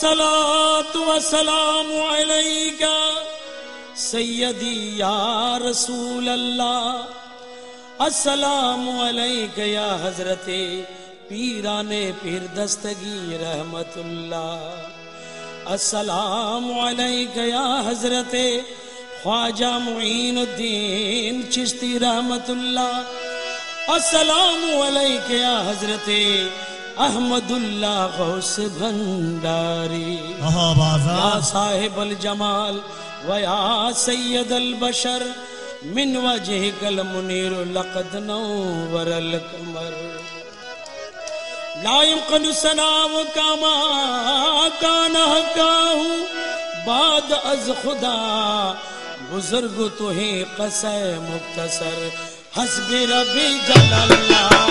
अस्सलातु वस्सलामु अलैका सय्यदी या रसूल अल्लाह, अस्सलामु अलैका या हजरते पीराने पीर दस्तगीर रहमतुल्लाह, अस्सलामु अलैका या हजरते ख्वाजा मुईनुद्दीन चिश्ती रहमतुल्लाह, अस्सलामु अलैका या हजरते अहमदुल्लाह गौस भंडारी, या साहिब अल जमाल व या सैयद अल बशर मिन वजहिकल मुनीर लक़द नव्वरल कमर, ला युक़नु सनाव कमा कान हक़ाहु बाद अज खुदा, बुजुर्ग तुही क़से मुख्तसर हस्बी रब्बी जल्लल्लाह।